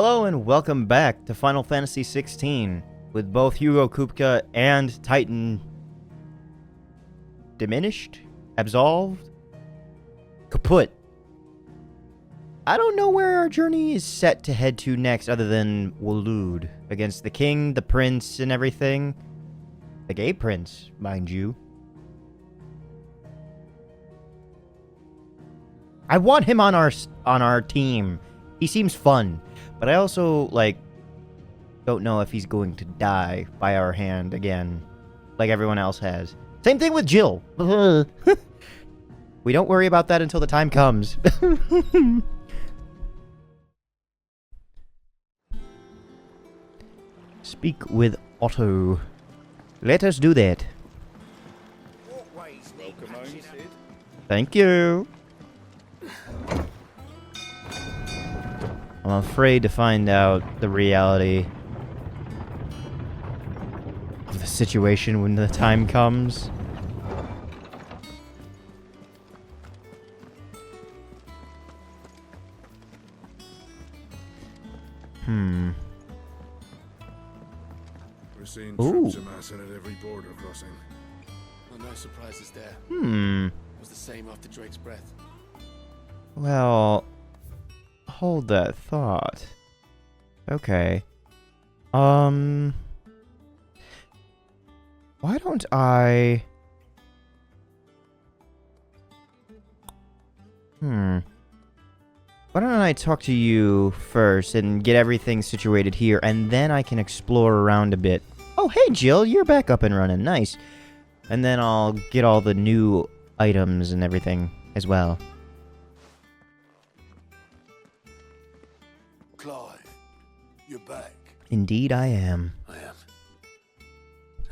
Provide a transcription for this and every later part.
Hello and welcome back to Final Fantasy XVI with both Hugo Kupka and Titan diminished, absolved, kaput. I don't know where our journey is set to head to next other than Waloed against the king, the prince, and everything. The gay prince, mind you. I want him on our team. He seems fun. But I also, don't know if he's going to die by our hand again, like everyone else has. Same thing with Jill. We don't worry about that until the time comes. Speak with Otto. Let us do that. Thank you. I'm afraid to find out the reality of the situation when the time comes. We're seeing troops amassing at every border crossing. Well, no surprises there. It was the same after Drake's breath. Well, hold that thought. Okay. Why don't I... Why don't I talk to you first and get everything situated here, and then I can explore around a bit. Oh, hey, Jill, you're back up and running. Nice. And then I'll get all the new items and everything as well. Clive, you're back. Indeed I am. I am.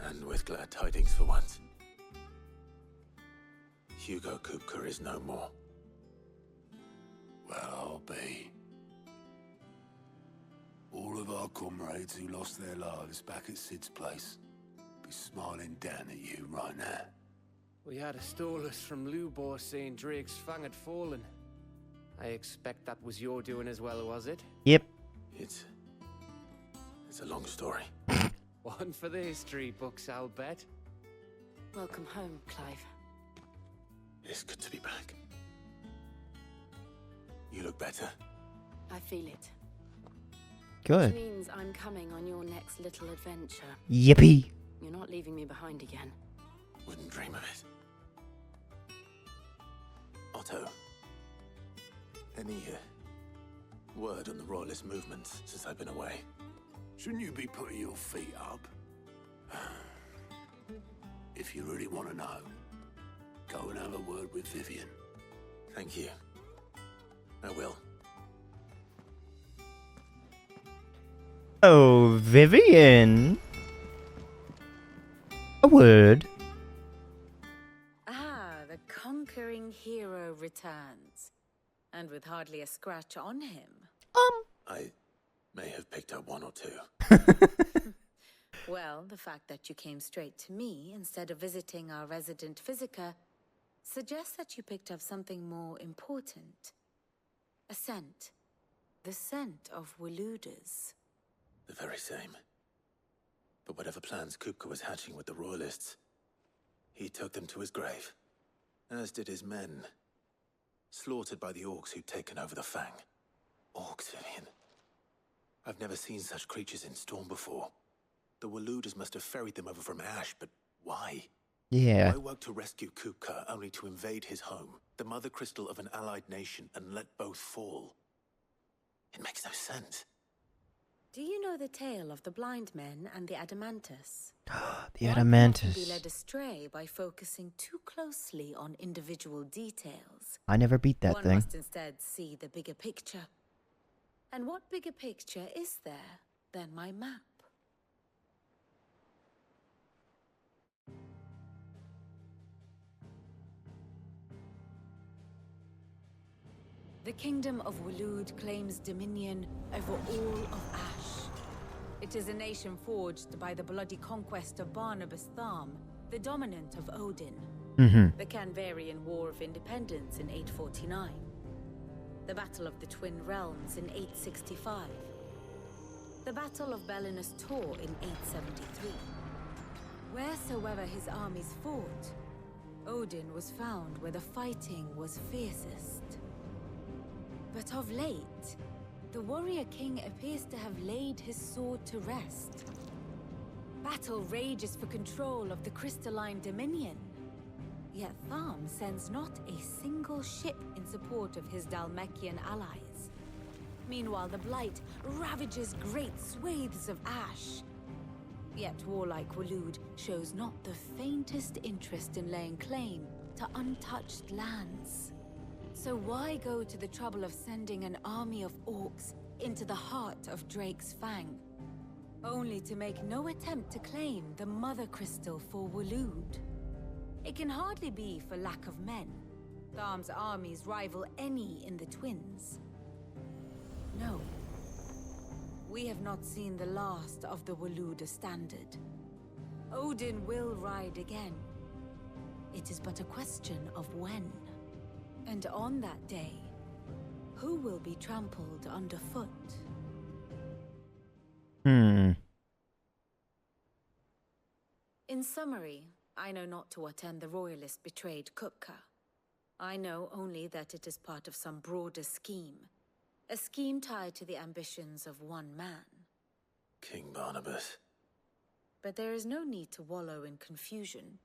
And with glad tidings for once. Hugo Kupka is no more. Well, I'll be. All of our comrades who lost their lives back at Sid's place be smiling down at you right now. We had a stolus from Lubor saying Drake's fang had fallen. I expect that was your doing as well, was it? Yep. It's a long story. One for the history books, I'll bet. Welcome home, Clive. It's good to be back. You look better. I feel it. Good. Which means I'm coming on your next little adventure. Yippee. You're not leaving me behind again. Wouldn't dream of it. Otto, any word on the royalist movement since I've been away? Shouldn't you be putting your feet up? If you really want to know, go and have a word with Vivian. Thank you. I will. Oh, Vivian. A word. Ah, the conquering hero returns. And with hardly a scratch on him. I may have picked up one or two. Well, the fact that you came straight to me instead of visiting our resident physiker suggests that you picked up something more important. A scent. The scent of Waloeders. The very same. But whatever plans Kupka was hatching with the royalists, he took them to his grave. As did his men. Slaughtered by the orcs who'd taken over the Fang. Orcs, Vivian. I've never seen such creatures in storm before. The Waloeders must have ferried them over from Ash, but why? Yeah. Why work to rescue Kupka only to invade his home, the mother crystal of an allied nation, and let both fall? It makes no sense. Do you know the tale of the blind men and the Adamantus? The One can often be Adamantus. led astray by focusing too closely on individual details. I never beat that One thing. must instead see the bigger picture. And what bigger picture is there than my map? The kingdom of Waloed claims dominion over all of Ash. It is a nation forged by the bloody conquest of Barnabas Tharm, the dominant of Odin. The Canvarian War of Independence in 849. The Battle of the Twin Realms in 865. the Battle of Belinus Tor in 873. Wheresoever his armies fought, Odin was found where the fighting was fiercest. But of late, the warrior king appears to have laid his sword to rest. Battle rages for control of the crystalline dominion. Yet Tharm sends not a single ship in support of his Dhalmekian allies. Meanwhile, the Blight ravages great swathes of ash. Yet warlike Waloed shows not the faintest interest in laying claim to untouched lands. So why go to the trouble of sending an army of orcs into the heart of Drake's Fang, only to make no attempt to claim the Mother Crystal for Waloed? It can hardly be for lack of men. Tharm's armies rival any in the Twins. No. We have not seen the last of the Waloed standard. Odin will ride again. It is but a question of when. And on that day, who will be trampled underfoot? In summary, I know not to what end the royalist betrayed Kupka. I know only that it is part of some broader scheme. A scheme tied to the ambitions of one man. King Barnabas. But there is no need to wallow in confusion.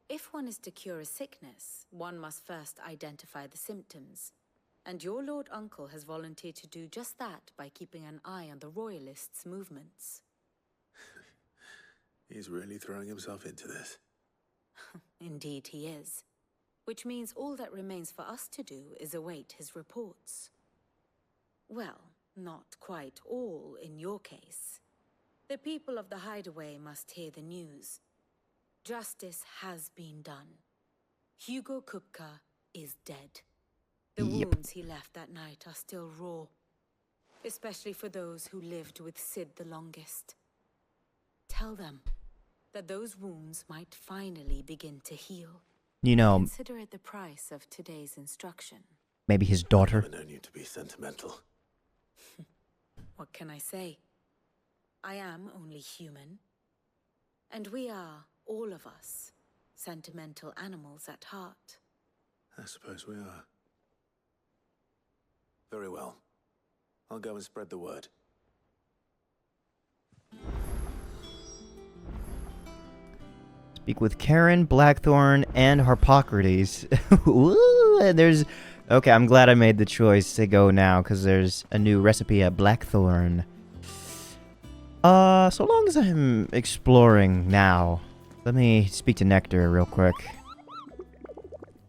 If one is to cure a sickness, one must first identify the symptoms. And your Lord Uncle has volunteered to do just that by keeping an eye on the royalists' movements. He's really throwing himself into this. Indeed he is. Which means all that remains for us to do is await his reports. Well, not quite all in your case. The people of the Hideaway must hear the news. Justice has been done. Hugo Kupka is dead. The wounds he left that night are still raw, especially for those who lived with Sid the longest. Tell them that those wounds might finally begin to heal. You know, Consider it the price of today's instruction. maybe his daughter. I've known you to be sentimental. What can I say? I am only human. And we are, all of us, sentimental animals at heart. I suppose we are. Very well. I'll go and spread the word. Speak with Karen, Blackthorn, and Harpocrates. Ooh, there's... Okay, I'm glad I made the choice to go now, because there's a new recipe at Blackthorn. So long as I'm exploring now, let me speak to Nectar real quick.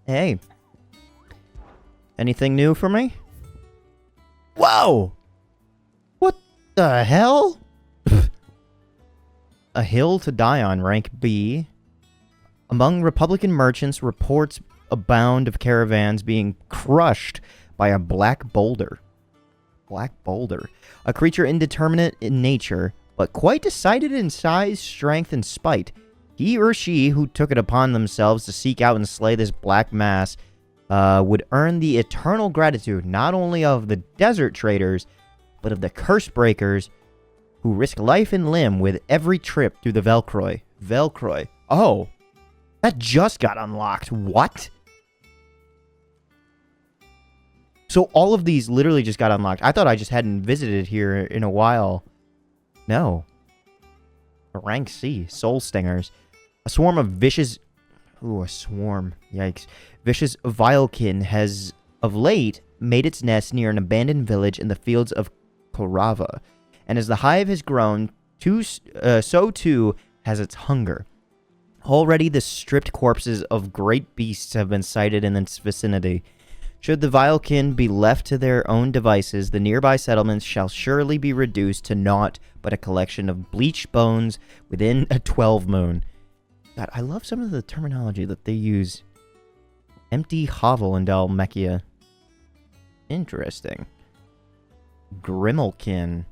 Hey. Anything new for me? Whoa! What the hell? A hill to die on, rank B. Among Republican merchants, reports abound of caravans being crushed by a black boulder. Black boulder. A creature indeterminate in nature, but quite decided in size, strength, and spite. He or she who took it upon themselves to seek out and slay this black mass would earn the eternal gratitude not only of the desert traders, but of the curse breakers who risk life and limb with every trip through the Velcroy. Velcroy. Oh, that just got unlocked. What? So all of these literally just got unlocked. I thought I just hadn't visited here in a while. No. Rank C. Soul Stingers. A swarm of vicious... Ooh, a swarm. Yikes. Vicious Vilekin has, of late, made its nest near an abandoned village in the fields of Korava. And as the hive has grown, so too has its hunger. Already the stripped corpses of great beasts have been sighted in its vicinity. Should the Vilekin be left to their own devices, the nearby settlements shall surely be reduced to naught but a collection of bleached bones within a 12 moon. God, I love some of the terminology that they use. Empty hovel in Dhalmekia. Interesting. Grimalkin.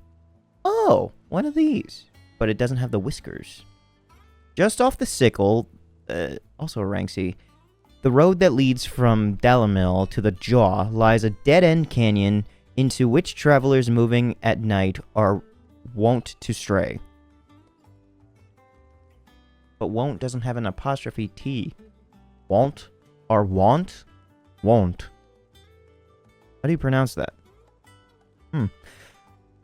Oh, one of these. But it doesn't have the whiskers. Just off the sickle, also a rank C, the road that leads from Dalamil to the Jaw lies a dead-end canyon into which travelers moving at night are wont to stray. But won't doesn't have an apostrophe T. Won't? Or want? Won't. How do you pronounce that?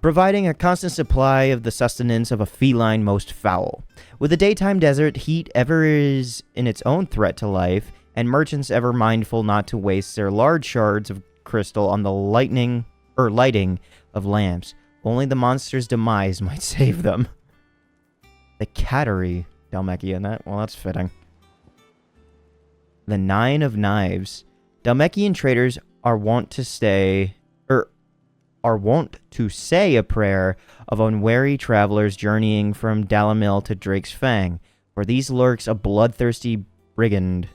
Providing a constant supply of the sustenance of a feline most foul. With the daytime desert, heat ever is in its own threat to life, and merchants ever mindful not to waste their large shards of crystal on the lighting of lamps. Only the monster's demise might save them. The Cattery, Dhalmekia. Well, that's fitting. The Nine of Knives. Dhalmekian traders are wont to say a prayer of unwary travelers journeying from Dalamil to Drake's Fang, for these lurks a bloodthirsty brigand,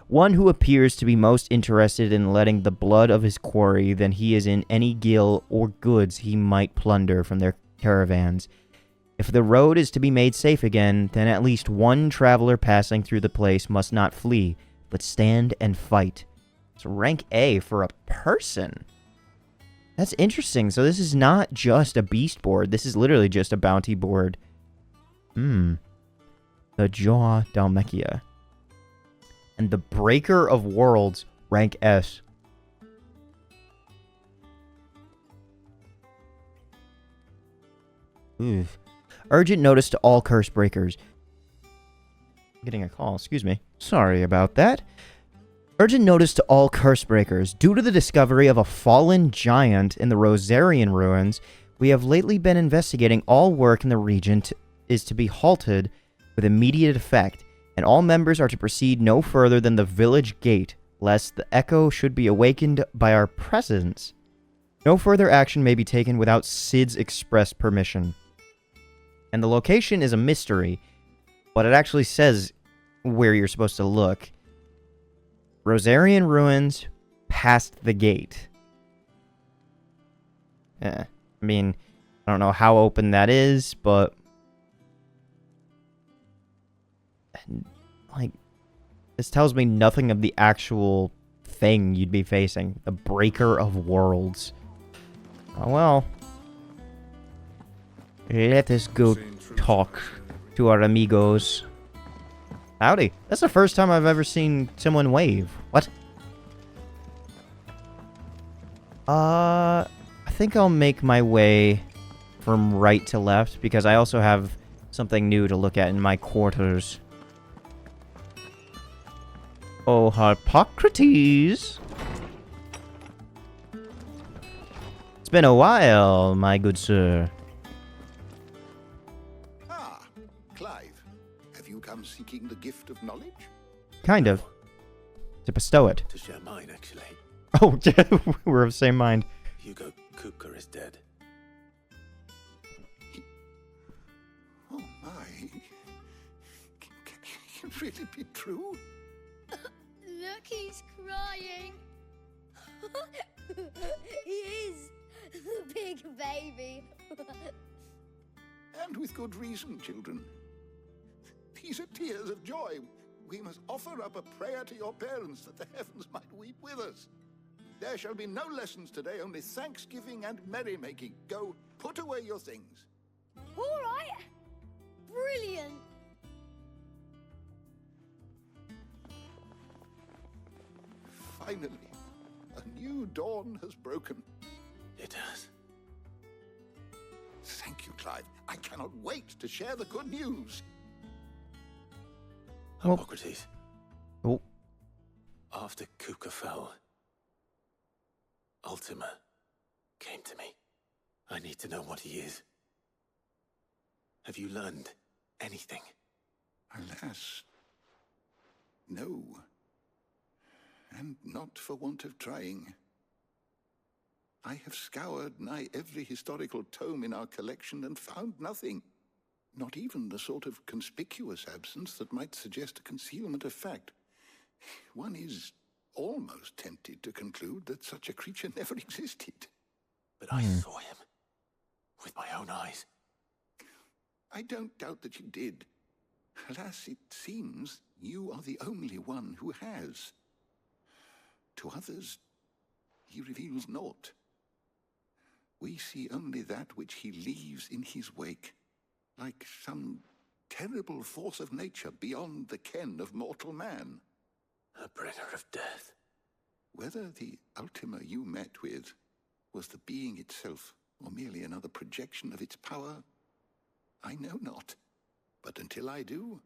one who appears to be most interested in letting the blood of his quarry than he is in any gil or goods he might plunder from their caravans. If the road is to be made safe again, then at least one traveler passing through the place must not flee, but stand and fight. It's rank A for a person. That's interesting. So this is not just a beast board. This is literally just a bounty board. The Jaw Dhalmekia. And the Breaker of Worlds, rank S. Oof. Urgent notice to all curse breakers. I'm getting a call, excuse me. Sorry about that. Urgent notice to all curse breakers. Due to the discovery of a fallen giant in the Rosarian ruins, we have lately been investigating all work in the region is to be halted with immediate effect, and all members are to proceed no further than the village gate, lest the echo should be awakened by our presence. No further action may be taken without Sid's express permission. And the location is a mystery, but it actually says where you're supposed to look. Rosarian ruins past the gate. I mean, I don't know how open that is, but like, this tells me nothing of the actual thing you'd be facing. The Breaker of Worlds. Oh well. Let us go talk to our amigos. Howdy. That's the first time I've ever seen someone wave. What? I think I'll make my way from right to left, because I also have something new to look at in my quarters. Oh, Harpocrates! It's been a while, my good sir. Ah, Clive. Have you come seeking the gift of knowledge? Kind of. To bestow it. To share mine, actually. Oh, we're of the same mind. Hugo Kupka is dead. Oh my. Can it really be true? Look, he's crying. He is. The big baby. And with good reason, children. These are tears of joy. We must offer up a prayer to your parents that the heavens might weep with us. There shall be no lessons today, only thanksgiving and merrymaking. Go, put away your things. All right. Brilliant. Finally, a new dawn has broken. It has. Thank you, Clive. I cannot wait to share the good news. Oh. Hippocrates. Oh. After Kupka fell, Ultima came to me. I need to know what he is. Have you learned anything? Alas, no. And not for want of trying. I have scoured nigh every historical tome in our collection and found nothing. Not even the sort of conspicuous absence that might suggest a concealment of fact. One is almost tempted to conclude that such a creature never existed. But I saw him with my own eyes. I don't doubt that you did. Alas, it seems you are the only one who has. To others, he reveals naught. we see only that which he leaves in his wake, like some terrible force of nature beyond the ken of mortal man. A bringer of death. Whether the Ultima you met with was the being itself, or merely another projection of its power, I know not. But until I do,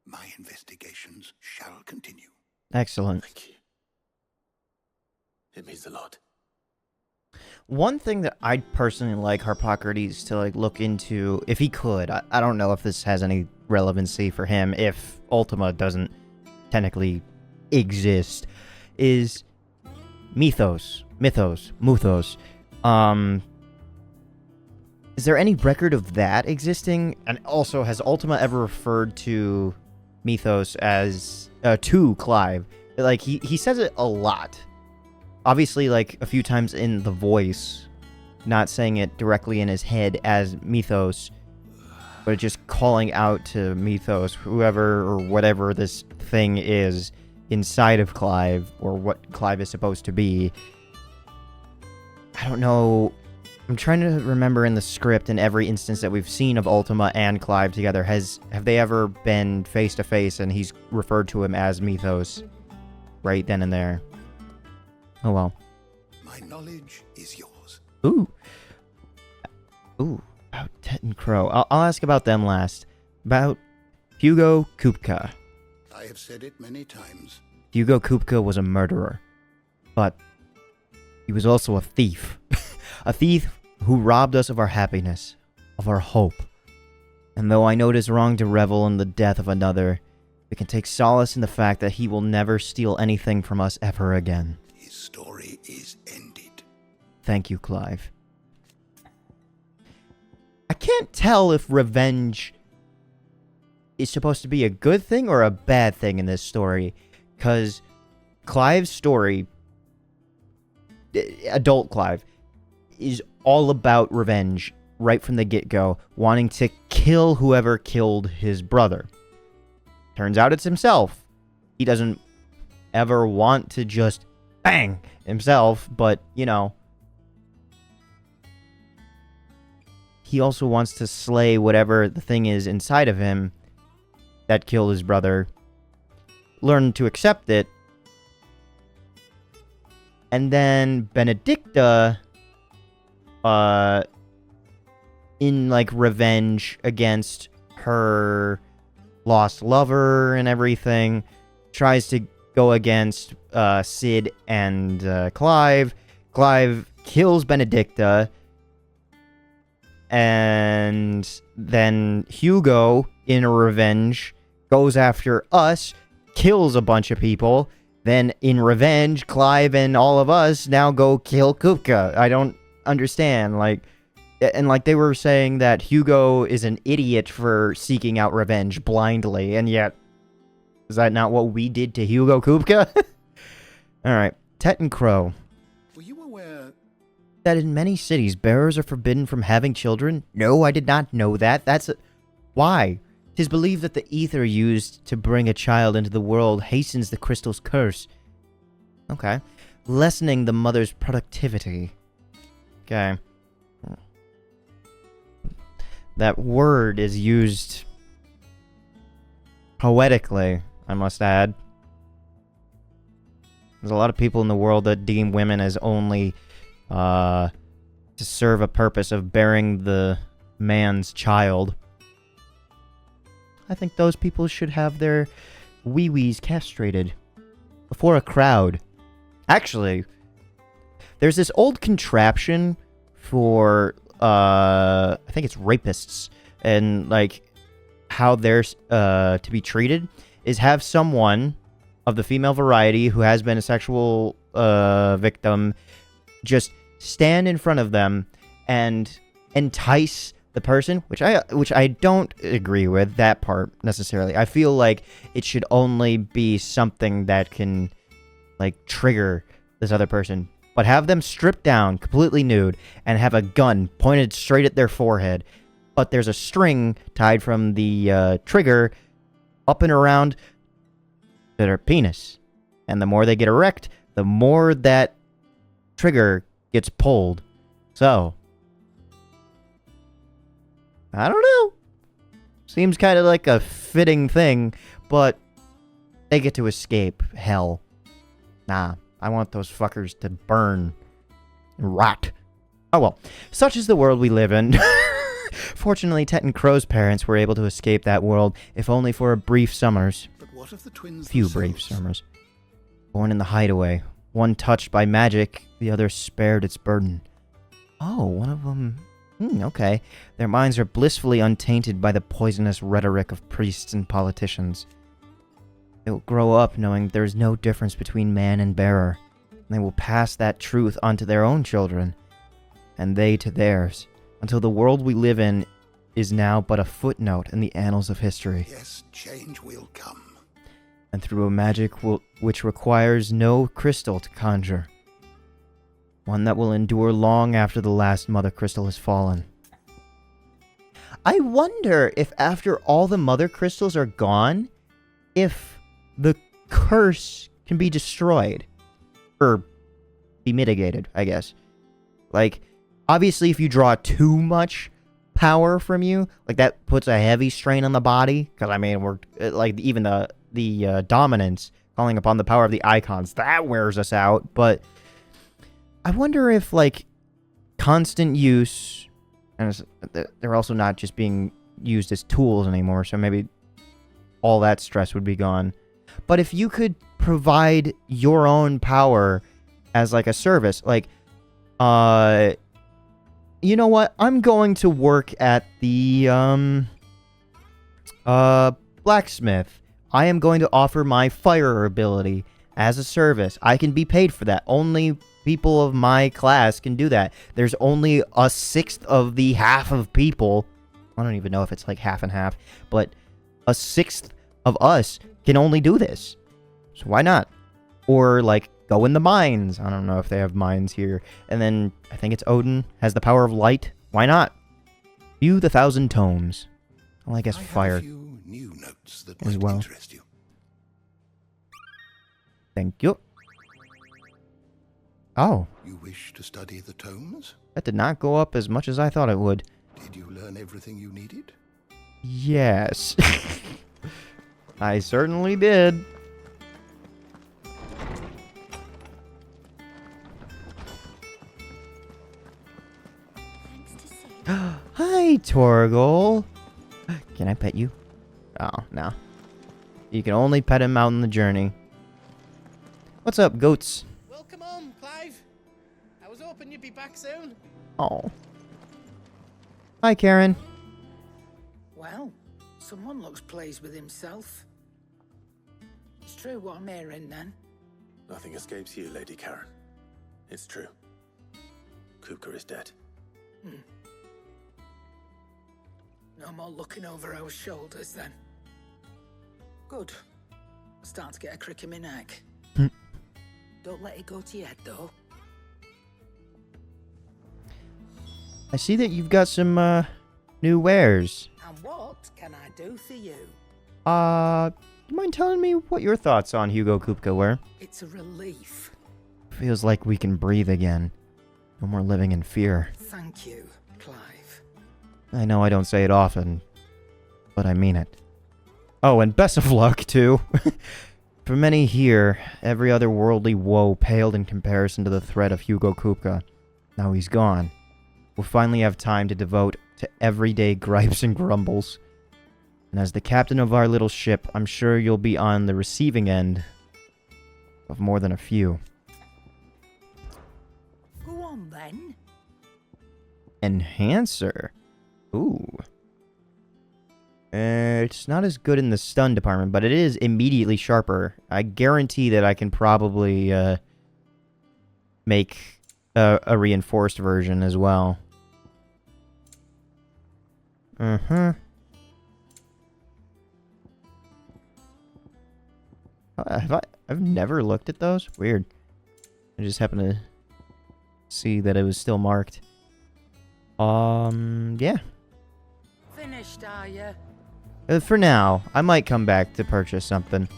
my investigations shall continue. Excellent. Thank you. It means a lot. One thing that I'd personally like Harpocrates to like look into, if he could, I don't know if this has any relevancy for him, if Ultima doesn't technically exist, is mythos. Is there any record of that existing? And also, has Ultima ever referred to mythos as to Clive? Like he says it a lot. Obviously, like a few times in the voice, not saying it directly in his head as mythos, but just calling out to mythos, whoever or whatever this thing is inside of Clive, or what Clive is supposed to be. I don't know. I'm trying to remember in the script, in every instance that we've seen of Ultima and Clive together, have they ever been face to face and he's referred to him as mythos right then and there? Oh well. My knowledge is yours. Ooh, about Tet and Crow. I'll ask about them last. About Hugo Kupka. I have said it many times. Hugo Kupka was a murderer, but he was also a thief. A thief who robbed us of our happiness, of our hope. And though I know it is wrong to revel in the death of another, we can take solace in the fact that he will never steal anything from us ever again. His story is ended. Thank you, Clive. I can't tell if revenge is supposed to be a good thing or a bad thing in this story, because Clive's story, adult Clive, is all about revenge right from the get-go, wanting to kill whoever killed his brother. Turns out it's himself. He doesn't ever want to just bang himself, but, you know, he also wants to slay whatever the thing is inside of him that killed his brother, learn to accept it, and then Benedicta, in, like, revenge against her lost lover and everything, tries to go against Sid and Clive. Clive kills Benedicta, and then Hugo, in a revenge, goes after us, kills a bunch of people. Then, in revenge, Clive and all of us now go kill Kupka. I don't understand, like, and like they were saying that Hugo is an idiot for seeking out revenge blindly, and yet, is that not what we did to Hugo Kupka? Alright, Tet and Crow. Were you aware That in many cities, bearers are forbidden from having children? No, I did not know that. Why? 'Tis believed that the ether used to bring a child into the world hastens the crystal's curse. Okay. Lessening the mother's productivity. Okay. That word is used poetically, I must add. There's a lot of people in the world that deem women as only to serve a purpose of bearing the man's child. I think those people should have their wee-wees castrated before a crowd. Actually, there's this old contraption for, I think it's rapists, and, like, how they're to be treated is have someone of the female variety who has been a sexual victim just stand in front of them and entice the person, which I don't agree with that part necessarily. I feel like it should only be something that can, like, trigger this other person. But have them stripped down, completely nude, and have a gun pointed straight at their forehead. But there's a string tied from the trigger up and around their penis. And the more they get erect, the more that trigger gets pulled. So, I don't know. Seems kind of like a fitting thing, but they get to escape hell. Nah, I want those fuckers to burn and rot. Oh well, such is the world we live in. Fortunately, Tet and Crow's parents were able to escape that world, if only for a brief summers. But what of the twins Few themselves? brief summers. Born in the hideaway. One touched by magic, the other spared its burden. Oh, one of them... okay. Their minds are blissfully untainted by the poisonous rhetoric of priests and politicians. They will grow up knowing there is no difference between man and bearer. And they will pass that truth on to their own children, and they to theirs, until the world we live in is now but a footnote in the annals of history. Yes, change will come. And through a magic which requires no crystal to conjure. One that will endure long after the last Mother Crystal has fallen. I wonder if after all the Mother Crystals are gone, if the curse can be destroyed. Or be mitigated, I guess. Like, obviously if you draw too much power from you, like that puts a heavy strain on the body. Because, I mean, we're, like, even the dominance, calling upon the power of the icons, that wears us out. But I wonder if, like, constant use, and they're also not just being used as tools anymore, so maybe all that stress would be gone. But if you could provide your own power as, like, a service, like, you know what? I'm going to work at the, blacksmith. I am going to offer my fire ability as a service. I can be paid for that. Only people of my class can do that. There's only a sixth of the half of people. I don't even know if it's like half and half, but a sixth of us can only do this. So why not? Or like go in the mines. I don't know if they have mines here. And then I think it's Odin has the power of light. Why not? View the 1,000 tomes. Well, I guess fire have a few new notes that as might well. interest you. Thank you. Oh, You wish to study the tomes? that did not go up as much as I thought it would. Did you learn everything you needed? Yes. I certainly did. Hi, Torgal. Can I pet you? Oh, no. You can only pet him out on the journey. What's up, goats? Welcome home, Clive. I was hoping you'd be back soon. Oh. Hi, Karen. Well, someone looks pleased with himself. It's true what I'm hearing, then. Nothing escapes you, Lady Karen. It's true. Kupka is dead. No more looking over our shoulders, then. Good. I'm starting to get a crick in my neck. Don't let it go to your head, though. I see that you've got some, new wares. And what can I do for you? You mind telling me what your thoughts on Hugo Kupka were? It's a relief. Feels like we can breathe again. No more living in fear. Thank you, Clive. I know I don't say it often, but I mean it. Oh, and best of luck, too. For many here, every other worldly woe paled in comparison to the threat of Hugo Kupka. Now he's gone. We'll finally have time to devote to everyday gripes and grumbles. And as the captain of our little ship, I'm sure you'll be on the receiving end of more than a few. Go on, then. Enhancer. Ooh. It's not as good in the stun department, but it is immediately sharper. I guarantee that I can probably make a reinforced version as well. I've never looked at those? Weird. I just happened to see that it was still marked. Yeah. Finished, are you? For now, I might come back to purchase something.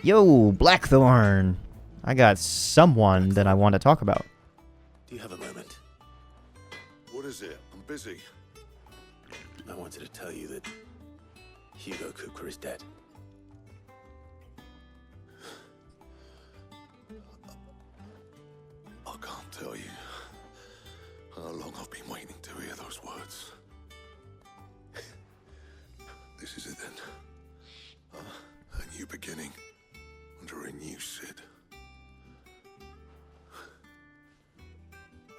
Yo, Blackthorn! I got someone that I want to talk about. Do you have a moment? What is it? I'm busy. I wanted to tell you that Hugo Kupka is dead. I can't tell you how long I've been waiting to hear those words. This is it then. A new beginning under a new Sid.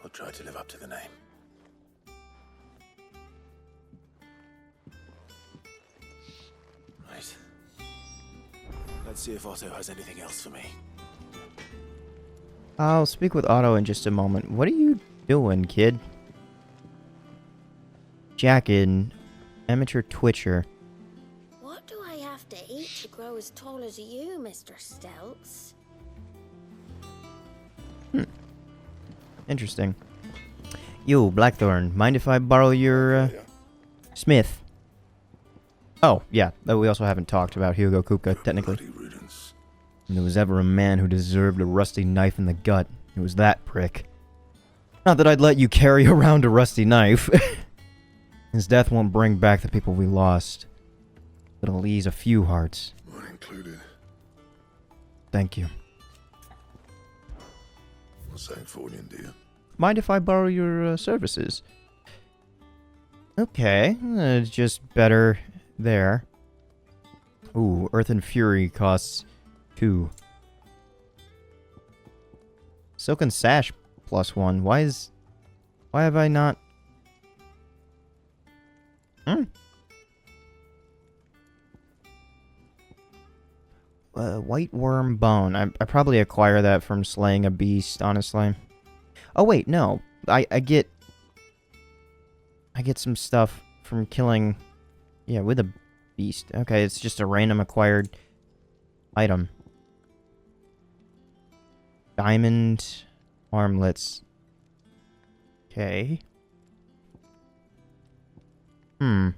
I'll try to live up to the name. Right. Let's see if Otto has anything else for me. I'll speak with Otto in just a moment. What are you doing, kid? Jackin, amateur twitcher. What do I have to eat to grow as tall as you, Mr. Stelz? Interesting. Yo, Blackthorn, mind if I borrow your, Smith? Oh, yeah, we also haven't talked about Hugo Kupka, technically. Bloody riddance. If there was ever a man who deserved a rusty knife in the gut, it was that prick. Not that I'd let you carry around a rusty knife. His death won't bring back the people we lost, but it'll ease a few hearts. Mine included. Thank you. What's that for, dear? Mind if I borrow your services? Okay, it's just better there. Ooh, Earth and Fury costs 2. Silken Sash +1. Why have I not... White Worm Bone. I probably acquire that from slaying a beast, honestly. Oh wait, no. I get some stuff from killing, yeah, with a beast. Okay, it's just a random acquired item. Diamond armlets. Okay. Well,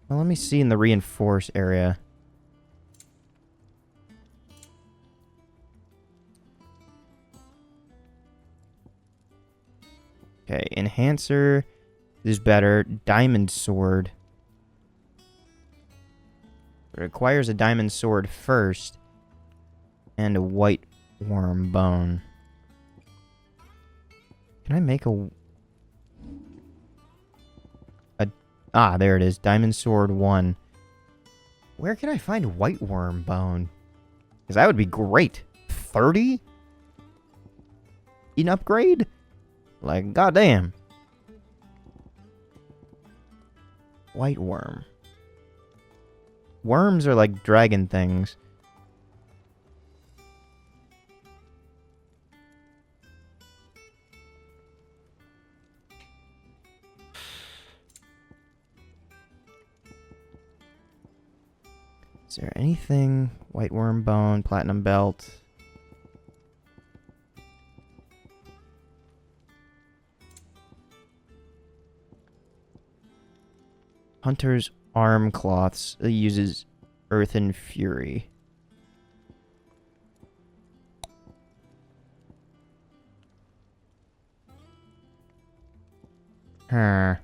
let me see in the reinforce area. Okay, enhancer is better. Diamond sword. It requires a diamond sword first. And a white worm bone. Can I make a... Ah, there it is. Diamond sword 1. Where can I find white worm bone? Because that would be great. 30? An upgrade? Like, goddamn. White worm. Worms are like dragon things. Is there anything? White worm bone, platinum belt. Hunter's arm cloths. It uses Earth and Fury. Huh.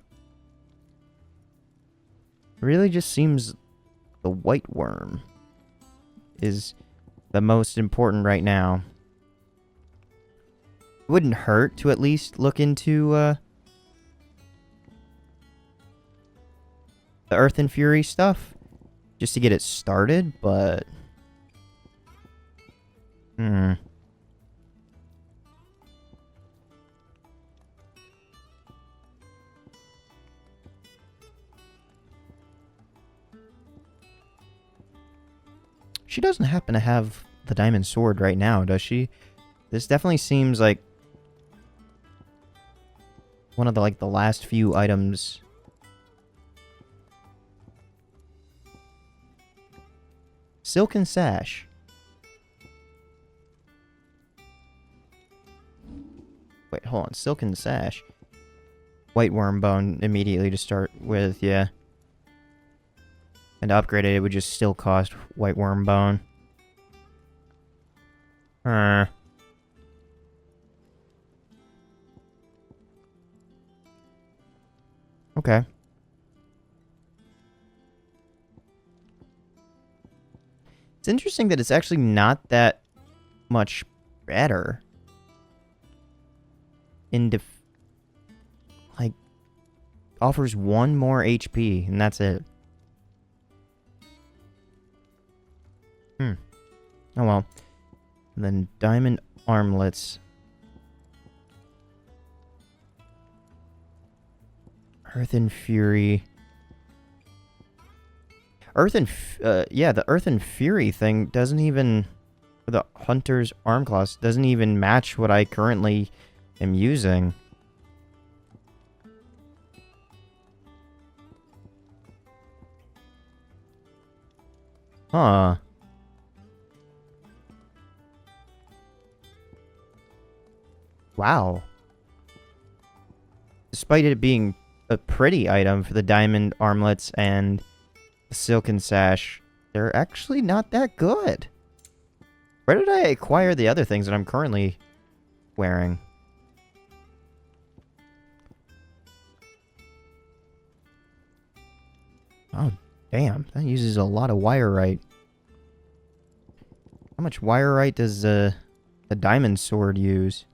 Really just seems the white worm is the most important right now. It wouldn't hurt to at least look into the Earth and Fury stuff just to get it started, but she doesn't happen to have the diamond sword right now, does she? This definitely seems like one of the last few items. Silken sash. Wait, hold on. Silken sash. White worm bone immediately to start with, yeah. And to upgrade it, it would just still cost white worm bone. Okay. It's interesting that it's actually not that much better. Like, offers 1 more HP, and that's it. Oh well. And then diamond armlets. Earth and Fury. Yeah, the Earth and Fury thing doesn't even, for the Hunter's arm class, doesn't even match what I currently am using. Huh. Wow. Despite it being a pretty item for the diamond armlets and the silken sash, they're actually not that good. Where did I acquire the other things that I'm currently wearing? Oh, damn. That uses a lot of wirite. How much wirite does the diamond sword use?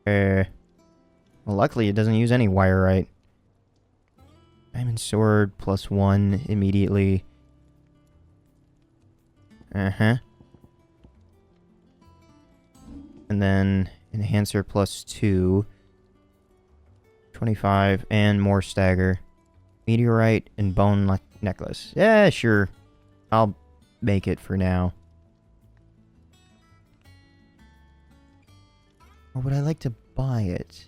Well, luckily it doesn't use any wirite. Diamond sword +1 immediately. And then enhancer +2. 25 and more stagger. Meteorite and bone necklace. Yeah, sure. I'll make it for now. Or would I like to buy it?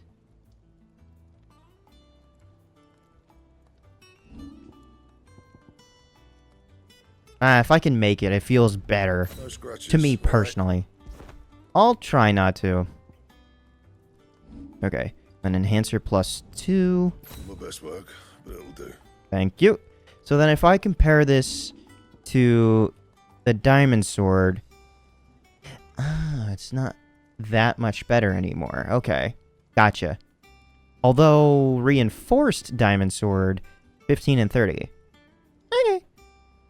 If I can make it, it feels better. No scratches. To me all right? personally. I'll try not to. Okay. An enhancer +2. My best work, but it'll do. Thank you. So then if I compare this to the diamond sword, it's not that much better anymore. Okay. Gotcha. Although reinforced diamond sword, 15 and 30. Okay.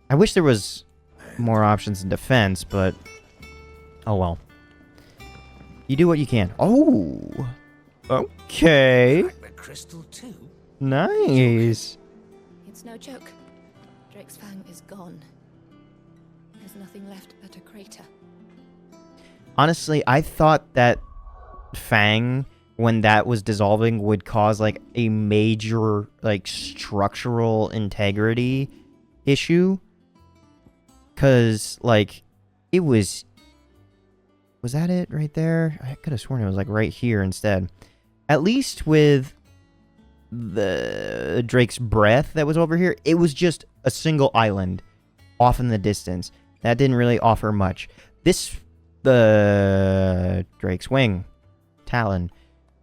I wish there was more options in defense, but oh well. You do what you can. Oh. Okay. The crystal too. Nice. It's no joke. Drake's Fang is gone. There's nothing left but a crater. Honestly, I thought that Fang, when that was dissolving, would cause like a major like structural integrity issue. Cause like it was that it right there? I could have sworn it was like right here instead. At least with the Drake's Breath that was over here, it was just a single island off in the distance. That didn't really offer much. The Drake's Wing, Talon,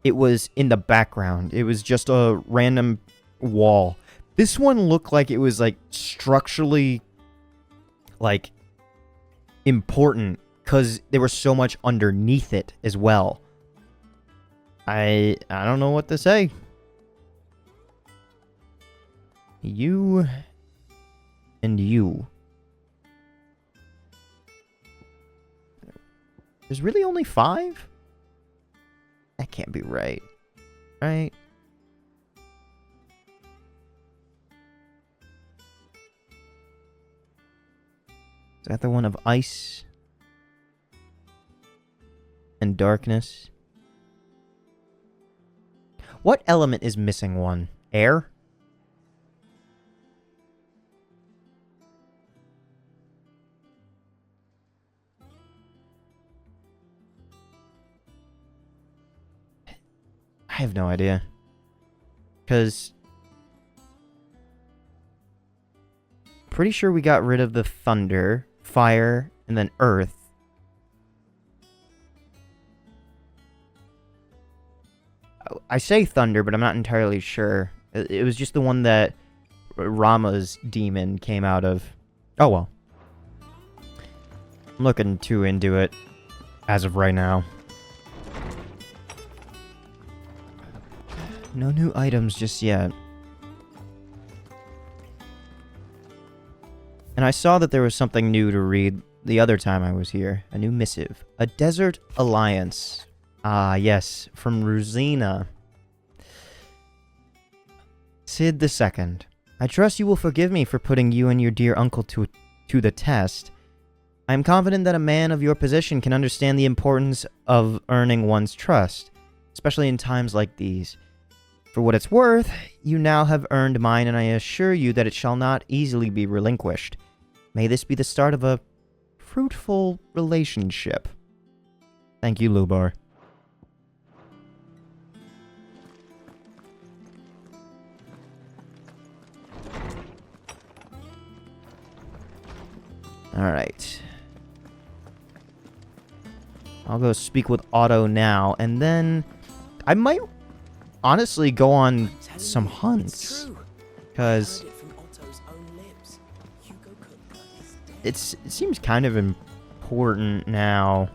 it was in the background. It was just a random wall. This one looked like it was like structurally like important because there was so much underneath it as well. I don't know what to say. You and you. There's really only 5? That can't be right. Right? Is that the one of ice and darkness? What element is missing one? Air? I have no idea. Because pretty sure we got rid of the thunder, fire, and then earth. I say thunder, but I'm not entirely sure. It was just the one that Rama's demon came out of. Oh well. I'm looking too into it as of right now. No new items just yet. And I saw that there was something new to read the other time I was here. A new missive. A Desert Alliance. Ah, yes. From Rosina. Sid II. I trust you will forgive me for putting you and your dear uncle to the test. I am confident that a man of your position can understand the importance of earning one's trust, especially in times like these. For what it's worth, you now have earned mine, and I assure you that it shall not easily be relinquished. May this be the start of a fruitful relationship. Thank you, Lubar. Alright. I'll go speak with Otto now, and then I might honestly go on some hunts. Because it seems kind of important now.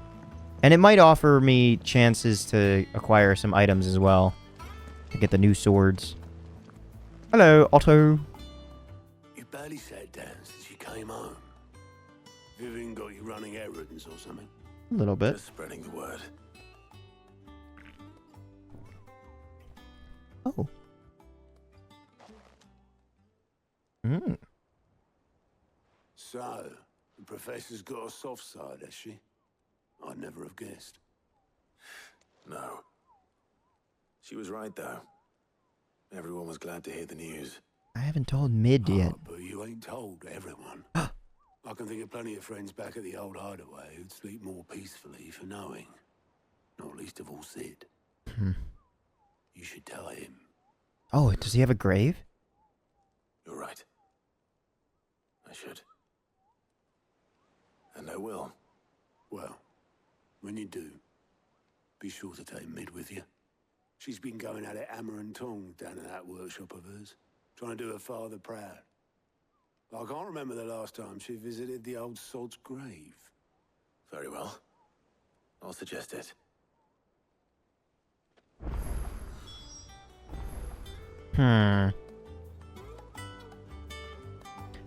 And it might offer me chances to acquire some items as well. To get the new swords. Hello, Otto. You barely sat down since you came home. Vivian got you running errands or something? A little bit. Just spreading the word. Oh. Hmm. So, the professor's got a soft side, has she? I'd never have guessed. No. She was right, though. Everyone was glad to hear the news. I haven't told Mid yet. Oh, but you ain't told everyone. I can think of plenty of friends back at the old hideaway who'd sleep more peacefully for knowing. Not least of all Sid. You should tell him. Oh, does he have a grave? You're right. I should. And I will. Well, when you do, be sure to take Mid with you. She's been going at it hammer and tongs down in that workshop of hers, trying to do her father proud. I can't remember the last time she visited the old sod's grave. Very well. I'll suggest it.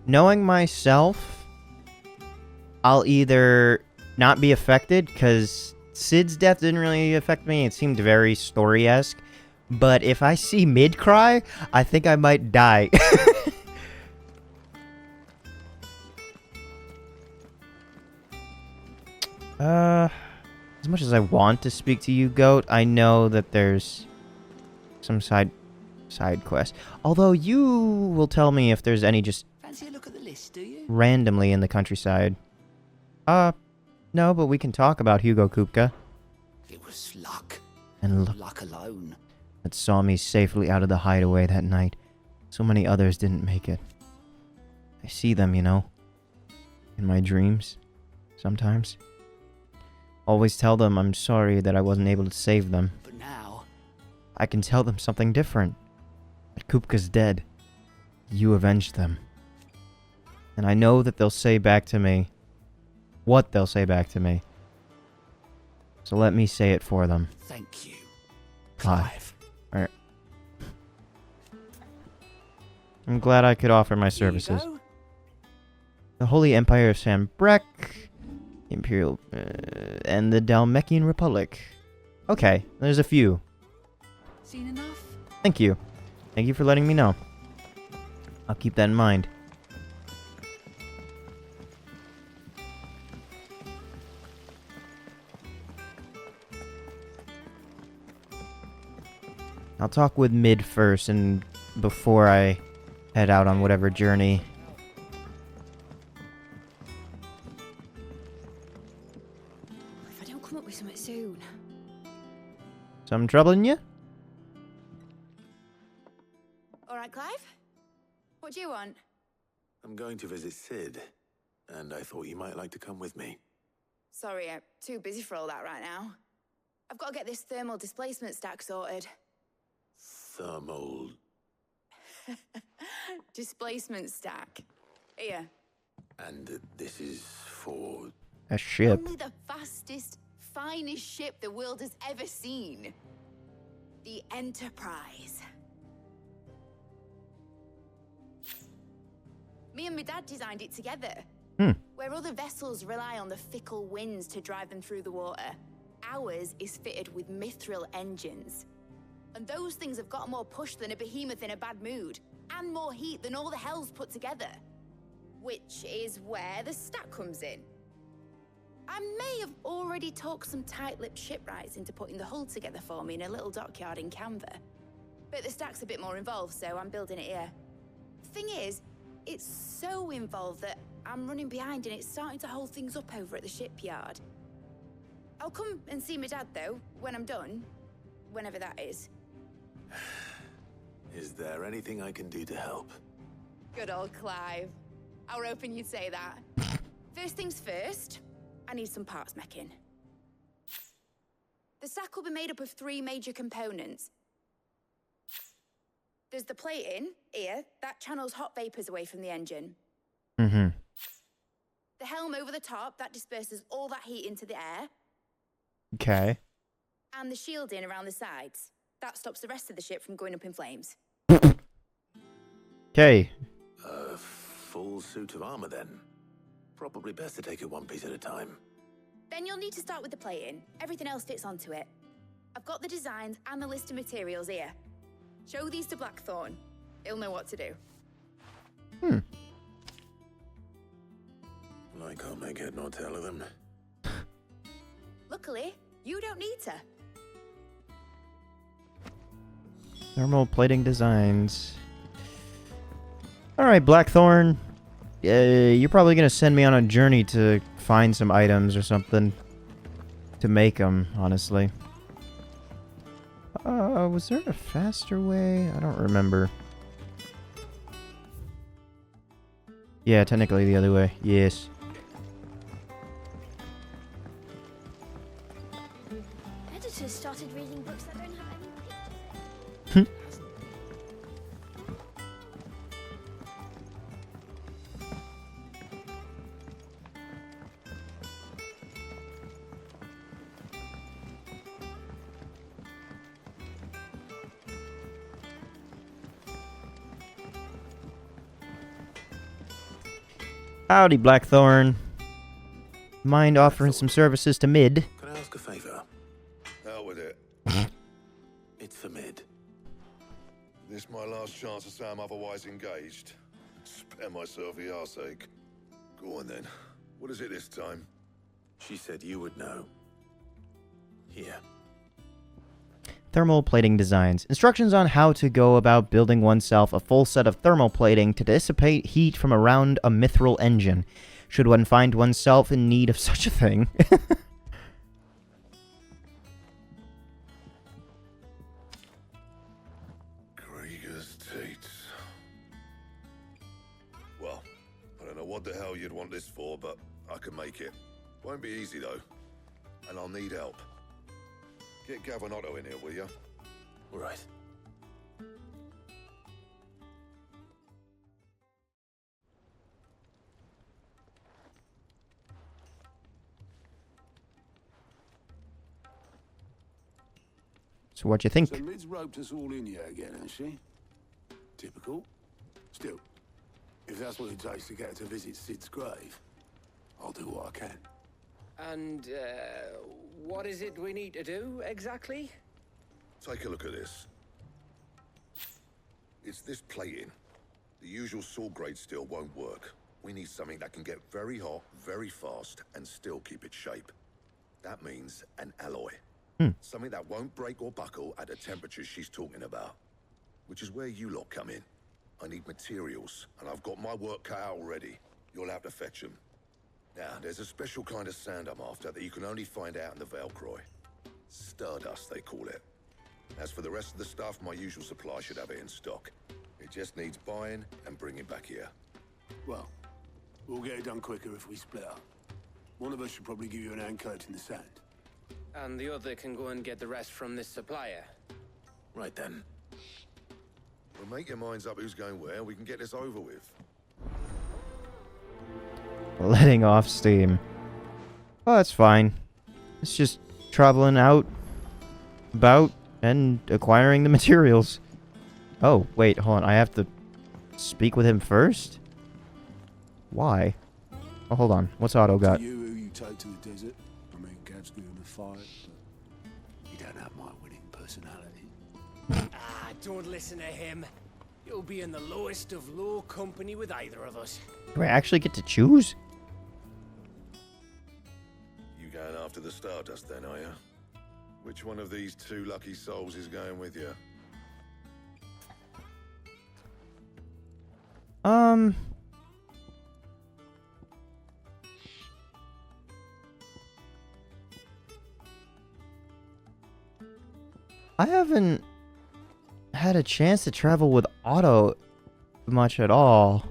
Knowing myself, I'll either not be affected, because Sid's death didn't really affect me. It seemed very story-esque. But if I see Mid cry, I think I might die. As much as I want to speak to you, Goat, I know that there's some side quest. Although you will tell me if there's any just Fancy a look at the list, do you? randomly in the countryside. No, but we can talk about Hugo Kupka. It was luck. And Luck alone. that saw me safely out of the hideaway that night. So many others didn't make it. I see them, you know, in my dreams, sometimes. Always tell them I'm sorry that I wasn't able to save them. But now, I can tell them something different. That Kupka's dead. You avenged them. And I know that they'll say back to me what they'll say back to me. So let me say it for them. thank you, Clive. Clive. I'm glad I could offer my services. The Holy Empire of Sambrek, Imperial, and the Dalmekian Republic. Okay, there's a few. Seen enough? Thank you. Thank you for letting me know. I'll keep that in mind. I'll talk with Mid first, and before I head out on whatever journey. If I don't come up with something soon. Some trouble in you? All right, Clive? What do you want? I'm going to visit Sid, and I thought you might like to come with me. Sorry, I'm too busy for all that right now. I've got to get this thermal displacement stack sorted. Thermal... Displacement stack. Here. And this is for... A ship. Only the fastest, finest ship the world has ever seen. The Enterprise. Me and my dad designed it together. Where other vessels rely on the fickle winds to drive them through the water, ours is fitted with mithril engines. And those things have got more push than a behemoth in a bad mood, and more heat than all the hells put together. Which is where the stack comes in. I may have already talked some tight-lipped shipwrights into putting the hull together for me in a little dockyard in Canva. But the stack's a bit more involved, so I'm building it here. Thing is, it's so involved that I'm running behind and it's starting to hold things up over at the shipyard. I'll come and see my dad, though, when I'm done. Whenever that is. Is there anything I can do to help? Good old Clive. I were hoping you'd say that. First things first, I need some parts meching. The stack will be made up of 3 major components. There's the plating, here, that channels hot vapors away from the engine. Mm-hmm. The helm over the top, that disperses all that heat into the air. Okay. And the shielding around the sides. That stops the rest of the ship from going up in flames. Okay. A full suit of armor, then. Probably best to take it one piece at a time. Then you'll need to start with the plating. Everything else fits onto it. I've got the designs and the list of materials here. Show these to Blackthorn. He'll know what to do. I can't make head nor tail of them. Luckily, you don't need to. Thermal plating designs. Alright, Blackthorn. You're probably going to send me on a journey to find some items or something. To make them, honestly. Was there a faster way? I don't remember. Yeah, technically the other way. Yes. Editors started reading books that don't have any pictures. Howdy, Blackthorn. Mind offering some services to Mid? Can I ask a favor? Out with it. It's for Mid. This my last chance to say I'm otherwise engaged. Spare myself the arseache. Go on then. What is it this time? She said you would know. Here. Thermal plating designs. Instructions on how to go about building oneself a full set of thermal plating to dissipate heat from around a mithril engine, should one find oneself in need of such a thing. Krieger's Tates. Well, I don't know what the hell you'd want this for, but I can make it. Won't be easy though. And I'll need help. Get Gavinotto in here, will ya? All right. So what you think? So Mid's roped us all in here again, has she? Typical. Still, if that's what it takes to get her to visit Sid's grave, I'll do what I can. And, what is it we need to do, exactly? Take a look at this. It's this plating. The usual sword-grade steel won't work. We need something that can get very hot, very fast, and still keep its shape. That means an alloy. Something that won't break or buckle at the temperatures she's talking about. Which is where you lot come in. I need materials, and I've got my work cut out already. You'll have to fetch them. Now, there's a special kind of sand I'm after that you can only find out in the Valcroy. Stardust, they call it. As for the rest of the stuff, my usual supply should have it in stock. It just needs buying and bringing back here. Well, we'll get it done quicker if we split up. One of us should probably give you an hand collecting the sand. And the other can go and get the rest from this supplier. Right then. Well, make your minds up who's going where, we can get this over with. Letting off steam. Oh, that's fine. It's just traveling out, about, and acquiring the materials. Oh, wait, hold on. I have to speak with him first? Why? Oh, hold on. What's Otto got? You who you take to the desert. I mean, Gav's good in the fight, but you don't have my winning personality. Don't listen to him. You'll be in the lowest of low company with either of us. Do I actually get to choose? You going after the Stardust then, are you? Which one of these two lucky souls is going with you? I haven't had a chance to travel with Otto much at all.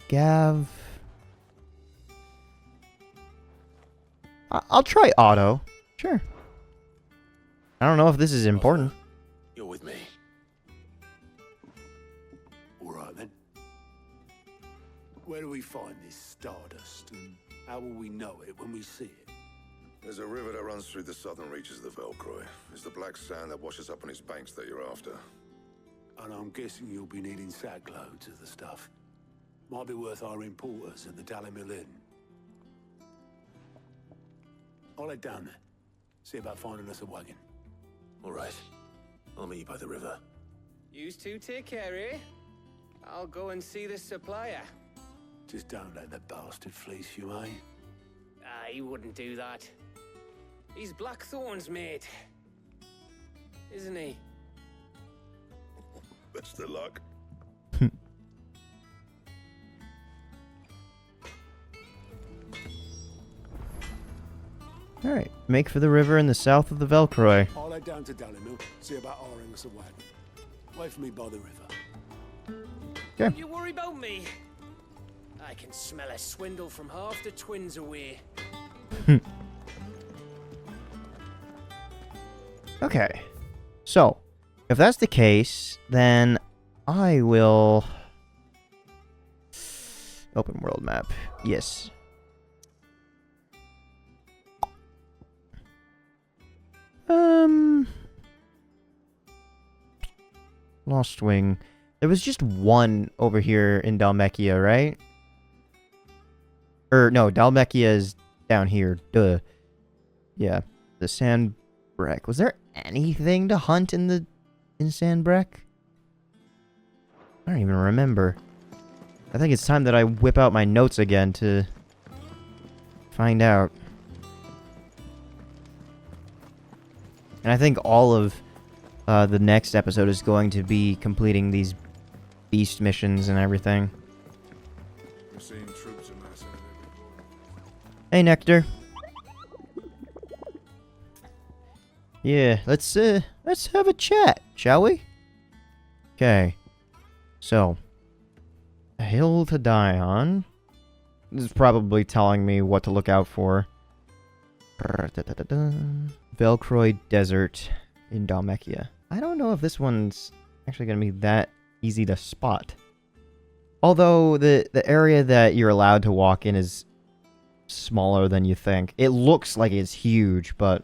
Gav. I'll try Otto. Sure. I don't know if this is important. You're with me. All right, then. Where do we find this Stardust, and how will we know it when we see it? There's a river that runs through the southern reaches of the Velcroy. It's the black sand that washes up on its banks that you're after. And I'm guessing you'll be needing sack loads of the stuff. Might be worth hiring porters at the Dalimil Inn. I'll head down there. See about finding us a wagon. All right. I'll meet you by the river. Yous two take care, eh? I'll go and see the supplier. Just don't let the bastard fleece you, eh? He wouldn't do that. He's Blackthorn's mate. Isn't he? Best of luck. Alright, make for the river in the south of the Velcroy. I'll head down to Dalimil, see about hiring us a wagon. Wait for me by the river. Okay. You worry about me. I can smell a swindle from half the twins away. Okay. So, if that's the case, then I will... Open world map. Yes. Lost Wing. There was just one over here in Dhalmekia, right? No, Dhalmekia is down here. Duh. Yeah. The Sandbreck. Was there anything to hunt in Sandbreck? I don't even remember. I think it's time that I whip out my notes again to find out. And I think all of the next episode is going to be completing these beast missions and everything. We're seeing troops amassing. Hey, Nectar. Yeah, let's have a chat, shall we? Okay. So, a hill to die on. This is probably telling me what to look out for. Velcroy Desert in Dhalmekia. I don't know if this one's actually going to be that easy to spot. Although the area that you're allowed to walk in is smaller than you think. It looks like it's huge, but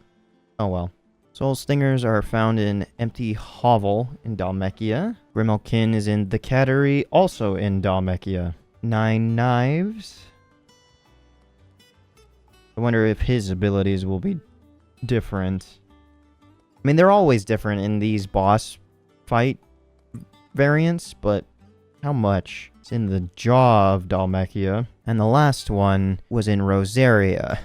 oh well. Soul Stingers are found in Empty Hovel in Dhalmekia. Grimalkin is in the Cattery, also in Dhalmekia. 9 Knives. I wonder if his abilities will be different. I mean, they're always different in these boss fight variants, but how much? It's in the Jaw of Dhalmekia. And the last one was in Rosaria.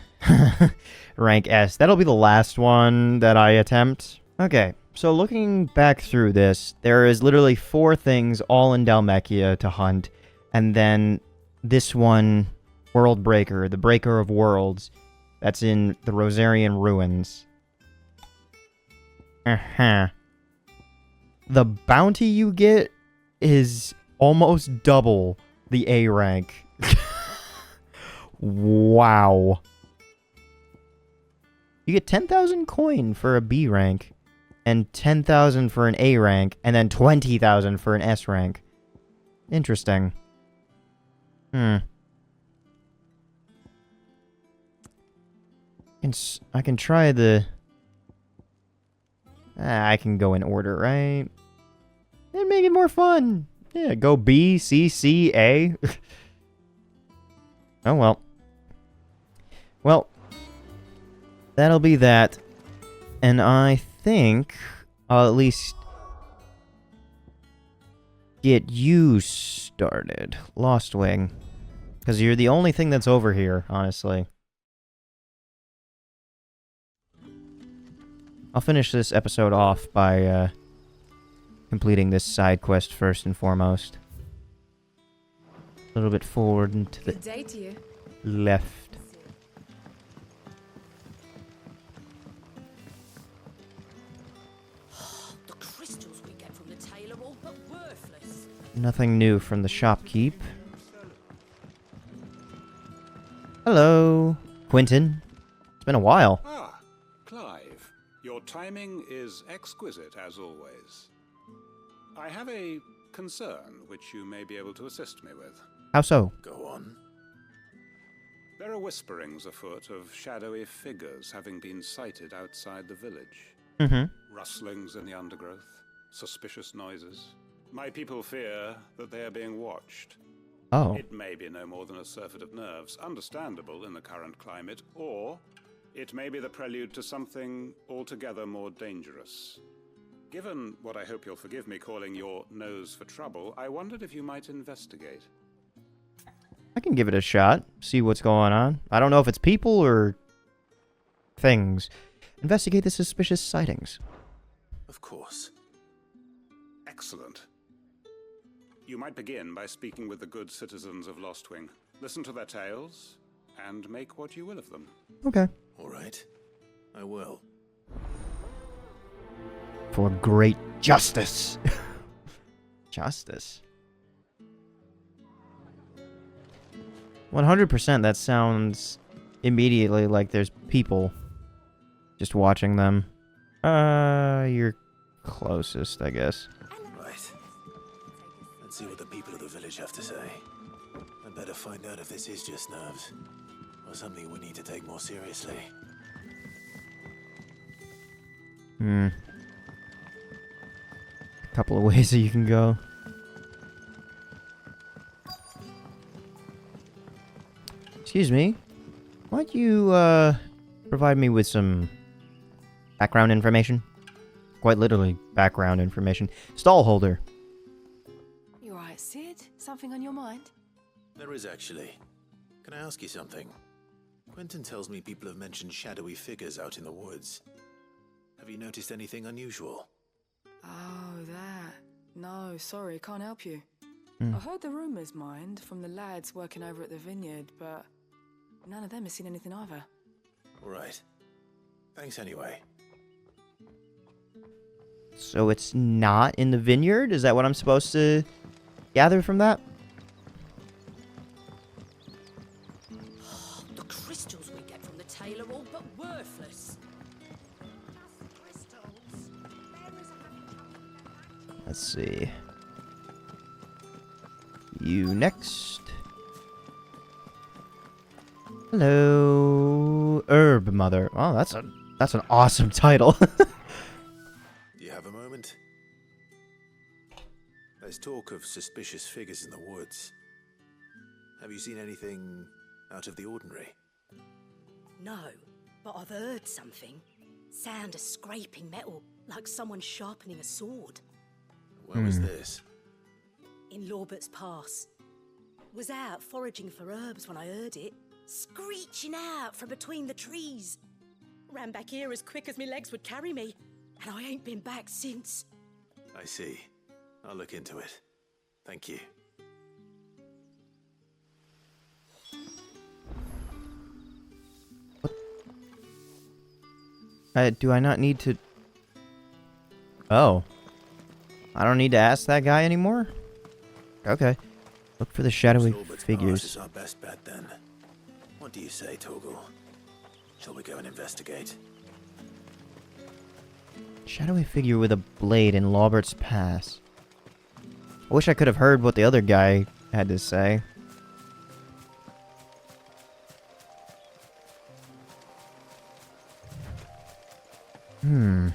Rank S. That'll be the last one that I attempt. Okay, so looking back through this, there is literally 4 things all in Dhalmekia to hunt. And then this one, World Breaker, the Breaker of Worlds, that's in the Rosarian Ruins. The bounty you get is almost double the A rank. Wow. You get 10,000 coin for a B rank, and 10,000 for an A rank, and then 20,000 for an S rank. Interesting. I can try the... I can go in order, right? And make it more fun. Yeah, go B, C, C, A. Oh, well. Well, that'll be that. And I think I'll at least get you started. Lost Wing. Because you're the only thing that's over here, honestly. I'll finish this episode off by completing this side quest first and foremost. A little bit forward and to the Good day to you. left. The crystals we get from the tail are all but worthless. Nothing new from the shopkeep. Hello, Quentin. It's been a while. Ah, Clive. Your timing is exquisite, as always. I have a concern which you may be able to assist me with. How so? Go on. There are whisperings afoot of shadowy figures having been sighted outside the village. Mm-hmm. Rustlings in the undergrowth, suspicious noises. My people fear that they are being watched. Oh. It may be no more than a surfeit of nerves, understandable in the current climate, or it may be the prelude to something altogether more dangerous. Given what I hope you'll forgive me calling your nose for trouble, I wondered if you might investigate. I can give it a shot, see what's going on. I don't know if it's people or things. Investigate the suspicious sightings. Of course. Excellent. You might begin by speaking with the good citizens of Lostwing. Listen to their tales, and make what you will of them. Okay. All right. I will. For great justice. Justice. 100% that sounds immediately like there's people just watching them. You're closest, I guess. Right. Let's see what the people of the village have to say. I'd better find out if this is just nerves, or something we need to take more seriously. A couple of ways that you can go. Excuse me. Why don't you, provide me with some background information? Quite literally, background information. Stall holder. You alright, Sid? Something on your mind? There is actually. Can I ask you something? Quentin tells me people have mentioned shadowy figures out in the woods. Have you noticed anything unusual? Oh, that. No, sorry, can't help you. Hmm. I heard the rumours, mind, from the lads working over at the vineyard, but none of them has seen anything either. All right. Thanks anyway. So it's not in the vineyard? Is that what I'm supposed to gather from that? The crystals we get from the tail are all but worthless. Let's see. You next. Hello, Herb Mother. Oh, that's an awesome title. Do you have a moment? There's talk of suspicious figures in the woods. Have you seen anything out of the ordinary? No, but I've heard something. Sound of scraping metal, like someone sharpening a sword. Where was this? In Lorbert's Pass. Was out foraging for herbs when I heard it, screeching out from between the trees. Ran back here as quick as my legs would carry me, and I ain't been back since. I see. I'll look into it. Thank you. Do I not need to... Oh. I don't need to ask that guy anymore? Okay. Look for the shadowy figures. Is our best bet then. What do you say, Torgal? Shall we go and investigate? Shadowy figure with a blade in Lawbert's Pass. I wish I could have heard what the other guy had to say. You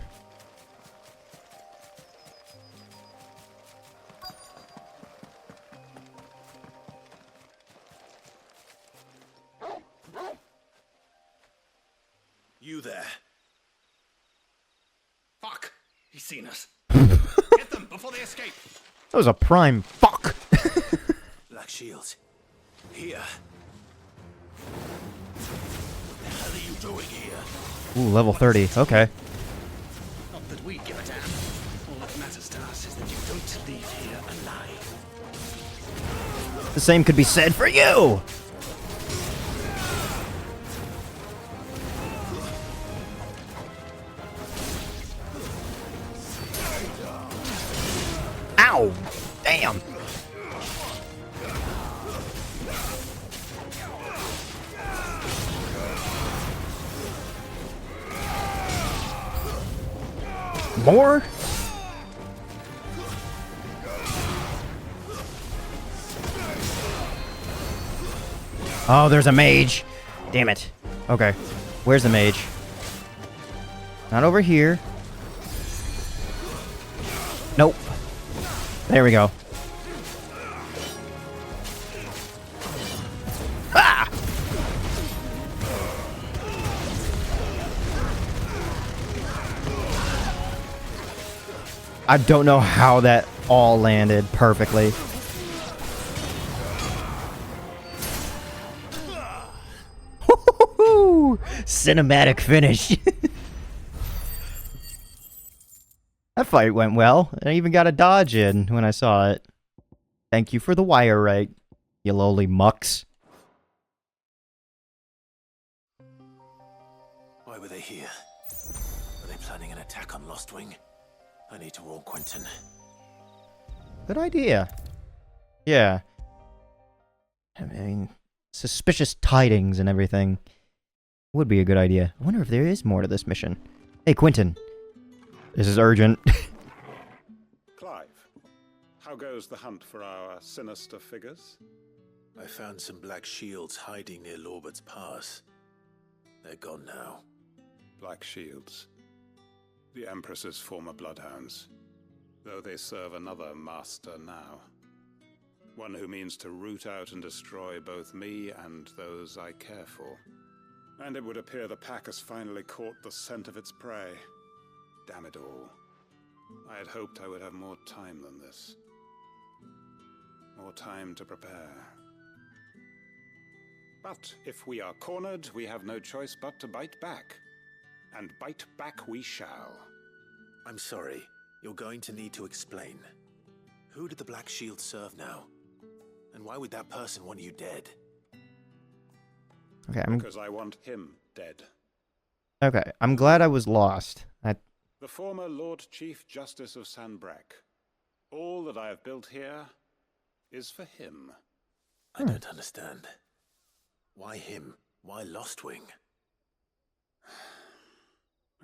there. Fuck! He's seen us. Get them before they escape. That was a prime fuck. Black shields. Here. What the hell are you doing here? Ooh, level 30. Okay. Not that we give a damn. All that matters to us is that you don't leave here alive. The same could be said for you. Ow! Damn! More? Oh, there's a mage. Damn it. Okay. Where's the mage? Not over here. Nope. There we go. Ah! I don't know how that all landed perfectly. Cinematic finish. That fight went well. I even got a dodge in when I saw it. Thank you for the wire right, you lowly mucks. Why were they here? Are they planning an attack on Lost Wing? I need to warn Quentin. Good idea. Yeah. I mean, suspicious tidings and everything would be a good idea. I wonder if there is more to this mission. Hey, Quentin. This is urgent. Clive, how goes the hunt for our sinister figures? I found some black shields hiding near Lorbert's Pass. They're gone now. Black shields. The Empress's former bloodhounds. Though they serve another master now. One who means to root out and destroy both me and those I care for. And it would appear the pack has finally caught the scent of its prey. Damn it all. I had hoped I would have more time than this. More time to prepare. But if we are cornered, we have no choice but to bite back. And bite back we shall. I'm sorry. You're going to need to explain. Who did the Black Shield serve now? And why would that person want you dead? Okay, because I want him dead. Okay, I'm glad I was lost. The former Lord Chief Justice of Sanbreque. All that I have built here is for him. I don't understand. Why him? Why Lost Wing?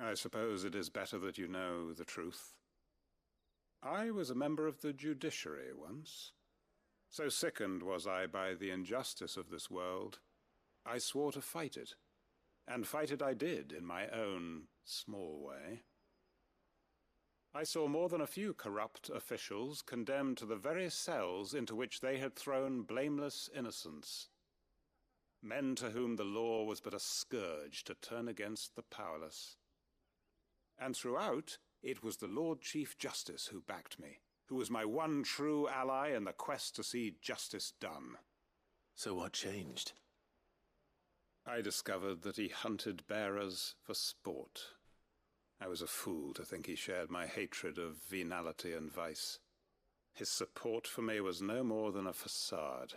I suppose it is better that you know the truth. I was a member of the judiciary once. So sickened was I by the injustice of this world, I swore to fight it. And fight it I did in my own small way. I saw more than a few corrupt officials condemned to the very cells into which they had thrown blameless innocents. Men to whom the law was but a scourge to turn against the powerless. And throughout, it was the Lord Chief Justice who backed me, who was my one true ally in the quest to see justice done. So what changed? I discovered that he hunted bearers for sport. I was a fool to think he shared my hatred of venality and vice. His support for me was no more than a facade,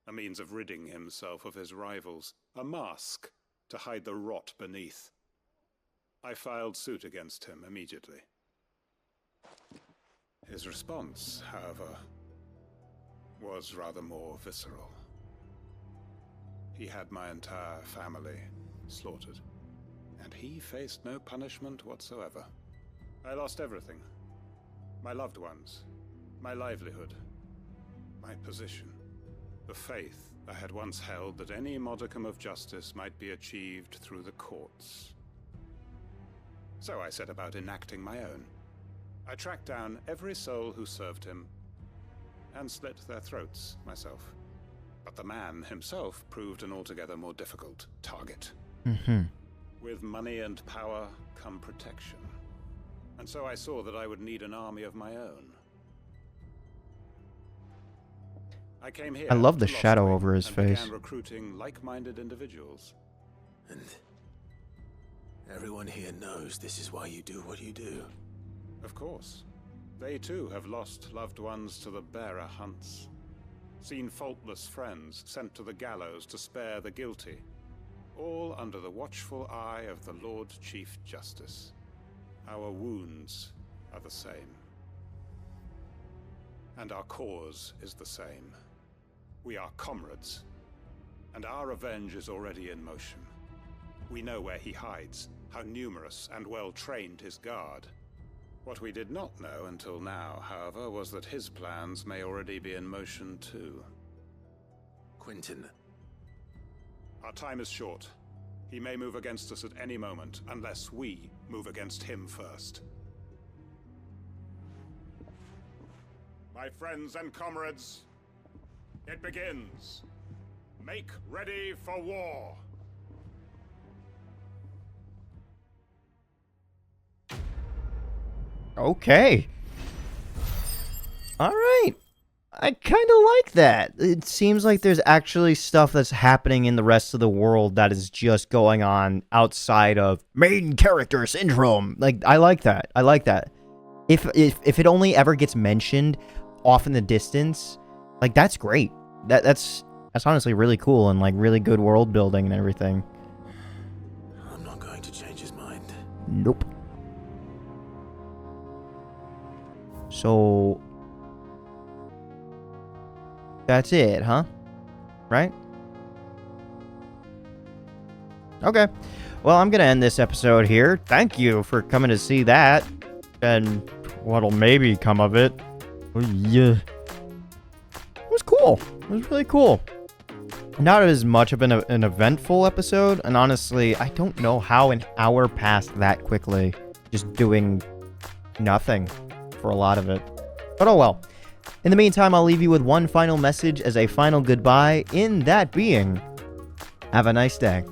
a means of ridding himself of his rivals, a mask to hide the rot beneath. I filed suit against him immediately. His response, however, was rather more visceral. He had my entire family slaughtered, and he faced no punishment whatsoever. I lost everything. My loved ones, my livelihood, my position, the faith I had once held that any modicum of justice might be achieved through the courts. So I set about enacting my own. I tracked down every soul who served him and slit their throats myself. But the man himself proved an altogether more difficult target. With money and power come protection. And so I saw that I would need an army of my own. I came here. I love the to Lost shadow Wing over his and face. began recruiting like-minded individuals. And everyone here knows this is why you do what you do. Of course. They too have lost loved ones to the bearer hunts. Seen faultless friends sent to the gallows to spare the guilty. All under the watchful eye of the Lord Chief Justice. Our wounds are the same. And our cause is the same. We are comrades. And our revenge is already in motion. We know where he hides, how numerous and well-trained his guard. What we did not know until now, however, was that his plans may already be in motion too. Quentin. Our time is short. He may move against us at any moment, unless we move against him first. My friends and comrades, it begins. Make ready for war. Okay. All right. I kind of like that. It seems like there's actually stuff that's happening in the rest of the world that is just going on outside of main character syndrome. Like, I like that. I like that. If it only ever gets mentioned off in the distance, like, that's great. That's honestly really cool and like really good world building and everything. I'm not going to change his mind. Nope. So that's it, huh? Right? Okay. Well, I'm going to end this episode here. Thank you for coming to see that. And what'll maybe come of it. Oh, yeah. It was cool. It was really cool. Not as much of an eventful episode. And honestly, I don't know how an hour passed that quickly. Just doing nothing for a lot of it. But oh well. In the meantime, I'll leave you with one final message as a final goodbye, in that being, have a nice day.